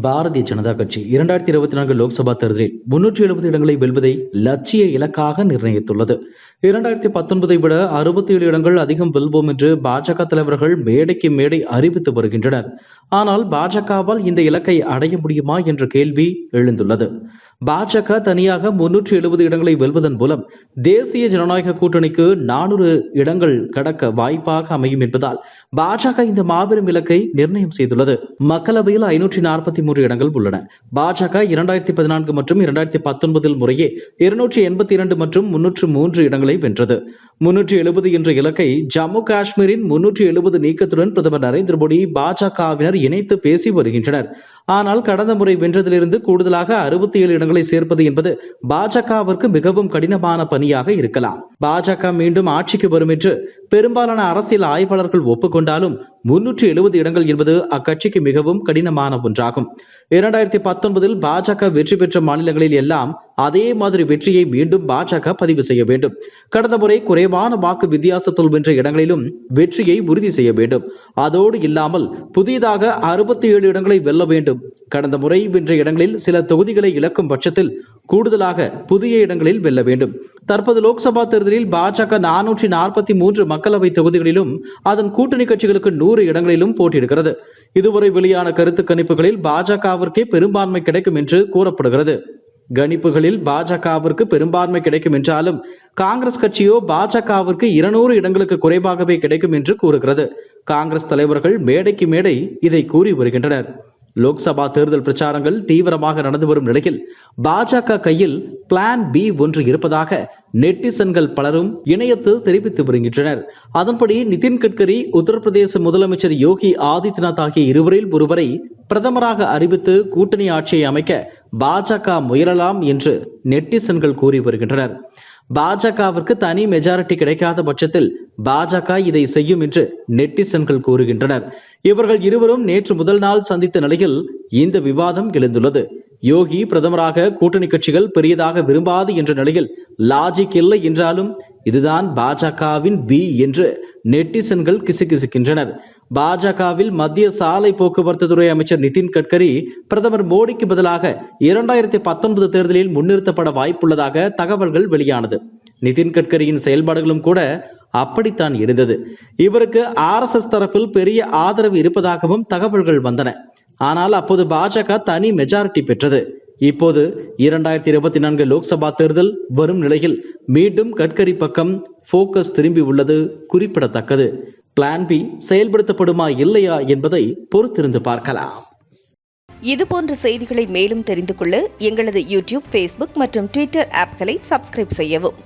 பாரதிய ஜனதா கட்சி 2024 லோக்சபா தேர்தலில் 370 இடங்களை வெல்வதை லட்சிய இலக்காக நிர்ணயித்துள்ளது. 2019 விட 67 இடங்கள் அதிகம் வெல்வோம் என்று பாஜக தலைவர்கள் மேடைக்கு மேடை அறிவித்து வருகின்றனர். ஆனால் பாஜகவால் இந்த இலக்கை அடைய முடியுமா என்ற கேள்வி எழுந்துள்ளது. பாஜக தனியாக 370 இடங்களை வெல்வதன் மூலம் தேசிய ஜனநாயக கூட்டணிக்கு 400 இடங்கள் கடக்க வாய்ப்பாக அமையும் என்பதால் பாஜக இந்த மாபெரும் இலக்கை நிர்ணயம் செய்துள்ளது. மக்களவையில் 543 இடங்கள் உள்ளன. பாஜக 2014 மற்றும் 2019 முறையே 282 மற்றும் 303 இடங்களை வென்றது. 370 என்ற இலக்கை ஜம்மு காஷ்மீரின் 370 நீக்கத்துடன் பிரதமர் நரேந்திர மோடி பாஜகவினர் இணைத்து பேசி வருகின்றனர். ஆனால் கடந்த முறை வென்றதிலிருந்து கூடுதலாக 67 இடங்களை சேர்ப்பது என்பது பாஜகவிற்கு மிகவும் கடினமான பணியாக இருக்கலாம். பாஜக மீண்டும் ஆட்சிக்கு வரும் என்று பெரும்பாலான அரசியல் ஆய்வாளர்கள் ஒப்புக்கொண்டாலும் 370 இடங்கள் என்பது அக்கட்சிக்கு மிகவும் கடினமான ஒன்றாகும். 2019 பாஜக வெற்றி பெற்ற மாநிலங்களில் எல்லாம் அதே மாதிரி வெற்றியை மீண்டும் பாஜக பதிவு செய்ய வேண்டும். கடந்த முறை குறைவான வாக்கு வித்தியாசத்தில் வென்ற இடங்களிலும் வெற்றியை உறுதி செய்ய வேண்டும். அதோடு இல்லாமல் புதிதாக 67 இடங்களை வெல்ல வேண்டும். கடந்த முறை வென்ற இடங்களில் சில தொகுதிகளை இழக்கும் பட்சத்தில் கூடுதலாக புதிய இடங்களில் வெல்ல வேண்டும். தற்போது லோக்சபா தேர்தலில் பாஜக 443 மக்களவை தொகுதிகளிலும் அதன் கூட்டணி கட்சிகளுக்கு 100 இடங்களிலும் போட்டியிடுகிறது. இதுவரை வெளியான கருத்து கணிப்புகளில் பாஜகவிற்கே பெரும்பான்மை கிடைக்கும் என்று கூறப்படுகிறது. கணிப்புகளில் பாஜகவிற்கு பெரும்பான்மை கிடைக்கும் என்றாலும் காங்கிரஸ் கட்சியோ பாஜகவிற்கு 200 இடங்களுக்கு குறைவாகவே கிடைக்கும் என்று கூறுகிறது. காங்கிரஸ் தலைவர்கள் மேடைக்கு மேடை இதை கூறி வருகின்றனர். லோக்சபா தேர்தல் பிரச்சாரங்கள் தீவிரமாக நடந்து வரும் நிலையில் பாஜக கையில் பிளான் பி ஒன்று இருப்பதாக நெட்டிசன்கள் பலரும் இணையத்தில் தெரிவித்து வருகின்றனர். அதன்படி நிதின் கட்கரி, உத்தரப்பிரதேச முதலமைச்சர் யோகி ஆதித்யநாத் ஆகிய இருவரில் ஒருவரை பிரதமராக அறிவித்து கூட்டணி ஆட்சியை அமைக்க பாஜக முயலலாம் என்று நெட்டிசன்கள் கூறி வருகின்றனர். பாஜகவிற்கு தனி மெஜாரிட்டி கிடைக்காத பட்சத்தில் பாஜக இதை செய்யும் என்று நெட்டிசன்கள் கூறுகின்றனர். இவர்கள் இருவரும் நேற்று முதல் நாள் சந்தித்த நிலையில் இந்த விவாதம் எழுந்துள்ளது. யோகி பிரதமராக கூட்டணி கட்சிகள் பெரியதாக விரும்பாது என்ற நிலையில் லாஜிக் இல்லை என்றாலும் இதுதான் பாஜகவின் பி என்று நெட்டிசன்கள் கிசுகிசுக்கின்றனர். பாஜகவில் மத்திய சாலை போக்குவரத்து துறை அமைச்சர் நிதின் கட்கரி பிரதமர் மோடிக்கு பதிலாக 2019 தேர்தலில் முன்னிறுத்தப்பட வாய்ப்புள்ளதாக தகவல்கள் வெளியானது. நிதின் கட்கரியின் செயல்பாடுகளும் கூட அப்படித்தான் இருந்தது. இவருக்கு RSS தரப்பில் பெரிய ஆதரவு இருப்பதாகவும் தகவல்கள் வந்தன. ஆனால் அப்போது பாஜக தனி மெஜாரிட்டி பெற்றது. இப்போது 2024 லோக்சபா தேர்தல் வரும் நிலையில் மீண்டும் கட்கரி பக்கம் போக்கஸ் திரும்பி உள்ளது குறிப்பிடத்தக்கது. பிளான் பி செயல்படுத்தப்படுமா இல்லையா என்பதை பொறுத்திருந்து பார்க்கலாம். இதுபோன்ற செய்திகளை மேலும் தெரிந்து கொள்ள எங்களது யூடியூப், Facebook மற்றும் Twitter ஆப்களை சப்ஸ்கிரைப் செய்யவும்.